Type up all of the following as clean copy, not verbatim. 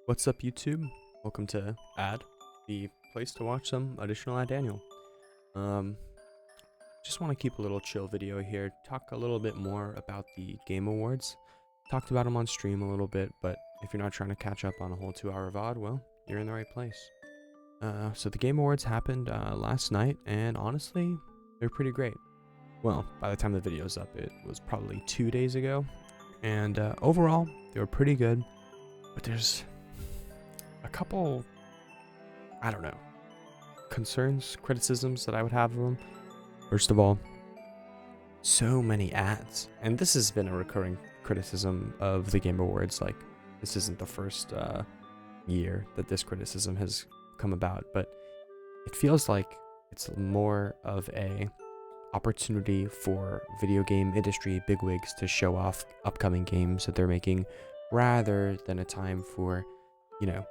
What's up, YouTube? Welcome to Ad, the place to watch some additional Ad Daniel. Um, just want to keep a little chill video here, talk a little bit more about the Game Awards. Talked about them on stream a little bit, but if you're not trying to catch up on a whole 2-hour VOD, well, you're in the right place. So the Game Awards happened last night, and honestly, they're pretty great. Well, by the time the video's up, it was probably 2 days ago, and overall, they were pretty good, but there's a couple, I don't know, concerns, criticisms that I would have of them. First of all, so many ads. And this has been a recurring criticism of the Game Awards. Like, this isn't the first year that this criticism has come about, but it feels like it's more of a opportunity for video game industry bigwigs to show off upcoming games that they're making, rather than a time for, you know,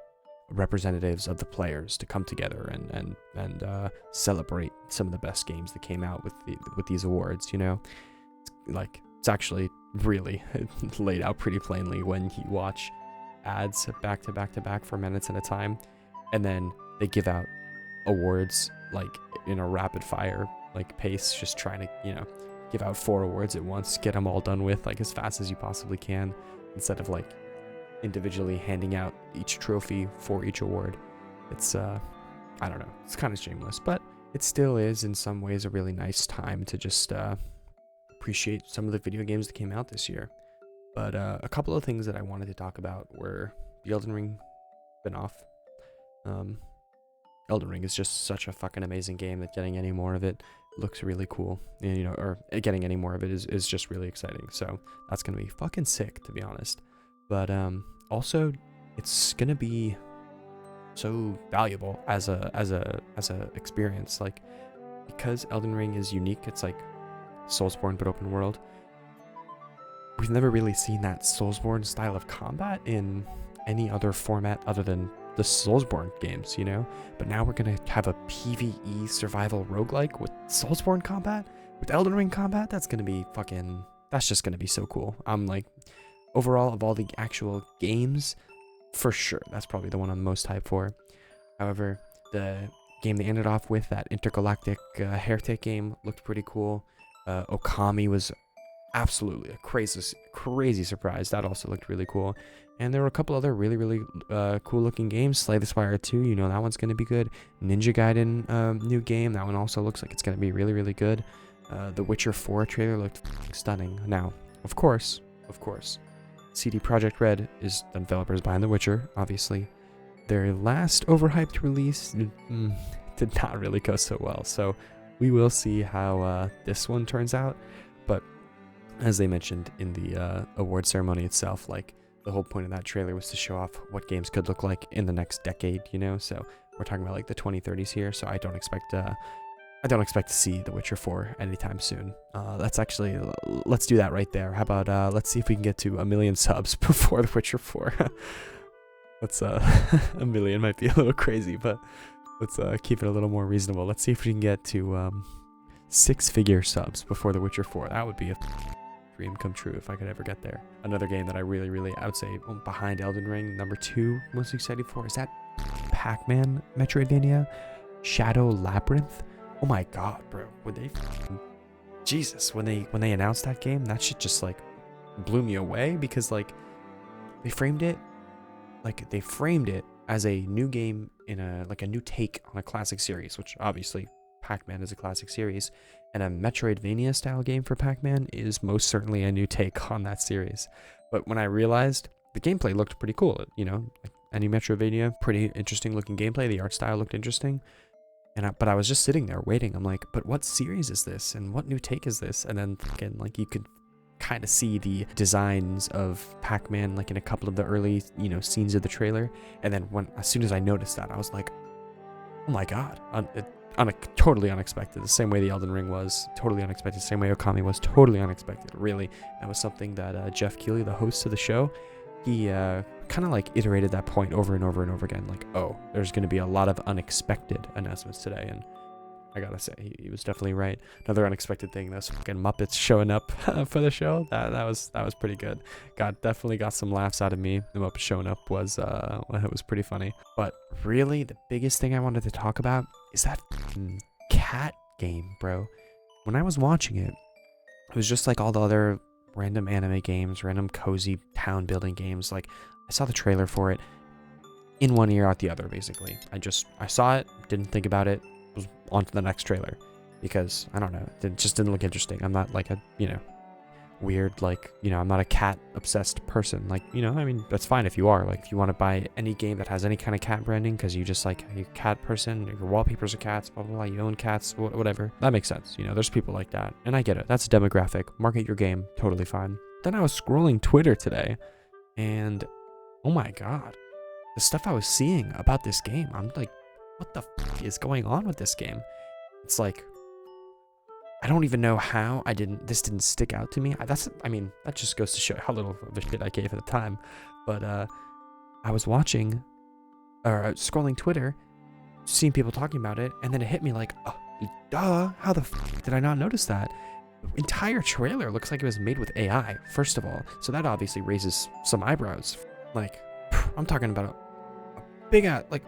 representatives of the players to come together and celebrate some of the best games that came out with these awards. You know, like, it's actually really laid out pretty plainly when you watch ads back to back to back for minutes at a time, and then they give out awards like in a rapid fire like pace, just trying to, you know, give out 4 awards at once, get them all done with like as fast as you possibly can, instead of like individually handing out each trophy for each award. It's I don't know, it's kind of shameless, but it still is in some ways a really nice time to just appreciate some of the video games that came out this year. But a couple of things that I wanted to talk about were the Elden Ring spinoff. Elden Ring is just such a fucking amazing game that getting any more of it looks really cool, and, you know, or getting any more of it is just really exciting. So that's gonna be fucking sick, to be honest. But also, it's gonna be so valuable as a experience, like, because Elden Ring is unique. It's like Soulsborne but open world. We've never really seen that Soulsborne style of combat in any other format other than the Soulsborne games, you know? But now we're gonna have a PvE survival roguelike with Soulsborne combat, with Elden Ring combat. That's gonna be fucking, that's just gonna be so cool. I'm like, overall, of all the actual games, for sure, that's probably the one I'm most hyped for. However, the game they ended off with, that intergalactic Heretic game, looked pretty cool. Okami was absolutely a crazy surprise. That also looked really cool. And there were a couple other really cool looking games. Slay the Spire 2, you know, that one's going to be good. Ninja Gaiden new game, that one also looks like it's going to be really good. The Witcher 4 trailer looked stunning. Now, of course, CD Projekt Red is the developers behind The Witcher, obviously. Their last overhyped release did not really go so well, so we will see how this one turns out. But as they mentioned in the award ceremony itself, like, the whole point of that trailer was to show off what games could look like in the next decade, you know? So we're talking about like the 2030s here, so I don't expect to see The Witcher 4 anytime soon. That's actually, let's do that right there. How about let's see if we can get to 1 million subs before The Witcher 4. Let's 1 million might be a little crazy, but let's keep it a little more reasonable. Let's see if we can get to 6-figure subs before The Witcher 4. That would be a dream come true if I could ever get there. Another game that I really, I would say, behind Elden Ring, number 2 most excited for, is that Pac-Man Metroidvania Shadow Labyrinth. Oh my god, bro, when they Jesus, when they announced that game, that shit just like blew me away, because like they framed it as a new game in a new take on a classic series, which obviously Pac-Man is a classic series, and a Metroidvania style game for Pac-Man is most certainly a new take on that series. But when I realized the gameplay looked pretty cool, you know, like any Metroidvania, pretty interesting looking gameplay, the art style looked interesting, but I was just sitting there waiting. I'm like, but what series is this, and what new take is this? And then again, like, you could kind of see the designs of Pac-Man like in a couple of the early, you know, scenes of the trailer, and then as soon as I noticed that, I was like, oh my god, totally unexpected. The same way the Elden Ring was totally unexpected, the same way Okami was totally unexpected. Really, that was something that Jeff Keighley, the host of the show, he kind of like iterated that point over and over again, like, oh, there's going to be a lot of unexpected announcements today. And I gotta say, he was definitely right. Another unexpected thing, those fucking Muppets showing up for the show, that was pretty good. Definitely got some laughs out of me. The Muppets showing up was it was pretty funny. But really, the biggest thing I wanted to talk about is that fucking cat game, bro. When I was watching it, it was just like all the other random anime games, random cozy town building games. Like, I saw the trailer for it, in one ear out the other, basically. I saw it, didn't think about it, was on to the next trailer, because I don't know, it just didn't look interesting. I'm not like a, weird, like, I'm not a cat obsessed person. Like, I mean, that's fine if you are. Like, if you want to buy any game that has any kind of cat branding because you just like, you're a cat person, your wallpapers are cats, blah blah blah, you own cats, whatever, that makes sense. There's people like that, and I get it. That's a demographic. Market your game, totally fine. Then I was scrolling Twitter today, and oh my god, the stuff I was seeing about this game, I'm like, what the f is going on with this game? It's like, I don't even know how this didn't stick out to me. That just goes to show how little of a shit I gave at the time. But I was watching, or scrolling Twitter, seeing people talking about it, and then it hit me like, oh, duh, how the f did I not notice that? The entire trailer looks like it was made with AI, first of all. So that obviously raises some eyebrows. Like, I'm talking about a big ass, like,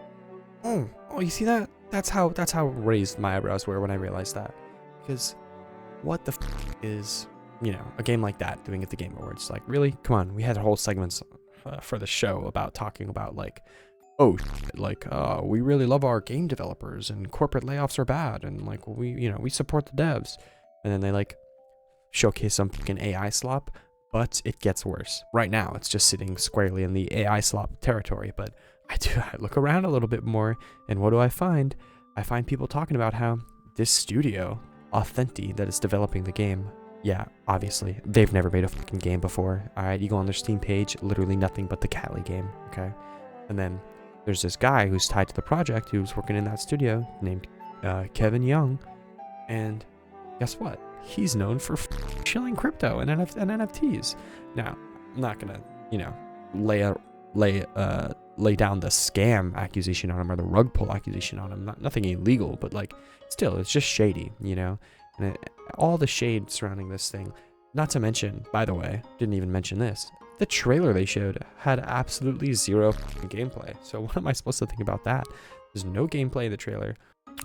oh, you see that? That's how raised my eyebrows were when I realized that. Because what the is, a game like that doing at the Game Awards? Like, really? Come on, we had whole segments for the show about talking about, like, oh, we really love our game developers and corporate layoffs are bad, and like, we support the devs. And then they like showcase some fucking AI slop, but it gets worse. Right now, it's just sitting squarely in the AI slop territory, but I look around a little bit more, and what do I find? I find people talking about how this studio, Authenti, that is developing the game, yeah, obviously, they've never made a fucking game before. Alright, you go on their Steam page, literally nothing but the Catly game, okay? And then there's this guy who's tied to the project who's working in that studio named Kevin Young, and guess what? He's known for shilling crypto and NFTs. Now, I'm not gonna, lay down the scam accusation on him or the rug pull accusation on him. Nothing illegal, but like, still, it's just shady, and all the shade surrounding this thing. Not to mention, by the way, didn't even mention this, the trailer they showed had absolutely zero gameplay. So what am I supposed to think about that? There's no gameplay in the trailer.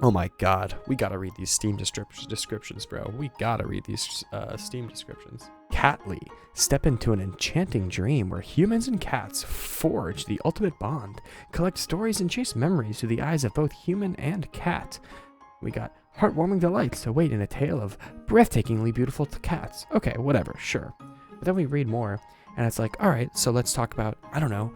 Oh my god, we gotta read these Steam descriptions, bro. We gotta read these Steam descriptions. Catly, step into an enchanting dream where humans and cats forge the ultimate bond, collect stories and chase memories through the eyes of both human and cat. We got heartwarming delights await in a tale of breathtakingly beautiful cats. Okay, whatever, sure. But then we read more, and it's like, alright, so let's talk about, I don't know,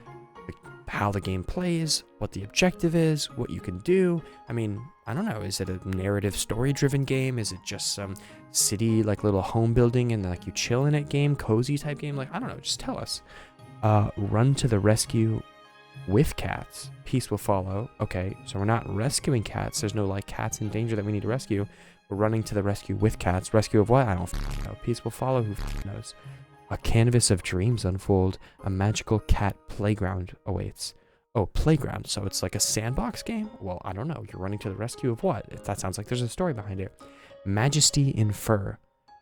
how the game plays, what the objective is, what you can do. I mean, I don't know, is it a narrative story-driven game? Is it just some city, like, little home building and, like, you chill in it game, cozy type game? Like, I don't know, just tell us. Run to the rescue with cats. Peace will follow. Okay, so we're not rescuing cats. There's no, like, cats in danger that we need to rescue. We're running to the rescue with cats. Rescue of what? I don't know. Peace will follow. Who knows? A canvas of dreams unfold. A magical cat playground awaits. Oh, playground. So it's like a sandbox game? Well, I don't know. You're running to the rescue of what? That sounds like there's a story behind it. Majesty in fur.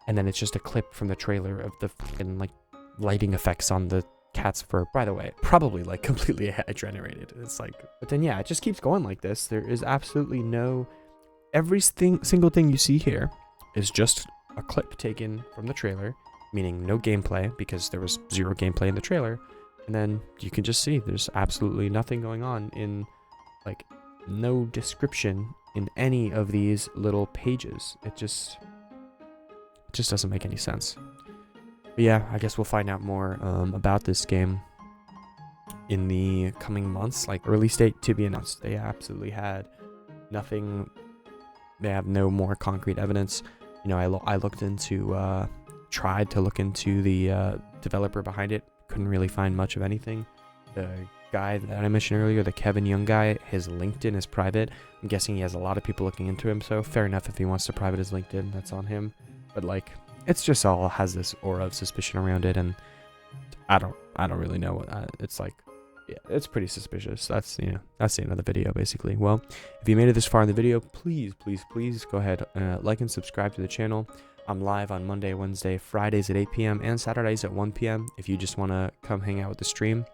And then it's just a clip from the trailer of the fucking, like, lighting effects on the cat's fur. By the way, probably, like, completely AI generated. It's like, but then, yeah, it just keeps going like this. There is absolutely no... single thing you see here is just a clip taken from the trailer, meaning no gameplay, because there was zero gameplay in the trailer. And then you can just see there's absolutely nothing going on in, like, no description in any of these little pages. It just doesn't make any sense. But yeah, I guess we'll find out more about this game in the coming months. Like, release date to be announced. They absolutely had nothing. They have no more concrete evidence. I looked into, tried to look into the developer behind it. Couldn't really find much of anything. The guy that I mentioned earlier, the Kevin Young guy, his LinkedIn is private. I'm guessing he has a lot of people looking into him, so fair enough if he wants to private his LinkedIn, that's on him. But, like, it's just all has this aura of suspicion around it, and I don't really know what it's like. yeah, it's pretty suspicious. That's that's the end of the video basically. Well, if you made it this far in the video, please go ahead, like and subscribe to the channel. I'm live on Monday, Wednesday, Fridays at 8 p.m. and Saturdays at 1 p.m. if you just want to come hang out with the stream.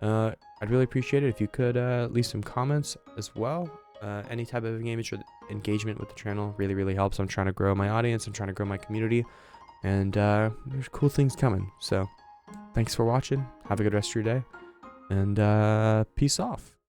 I'd really appreciate it if you could leave some comments as well. Any type of engagement with the channel really helps. I'm trying to grow my audience. I'm trying to grow my community. And there's cool things coming. So thanks for watching. Have a good rest of your day. And peace off.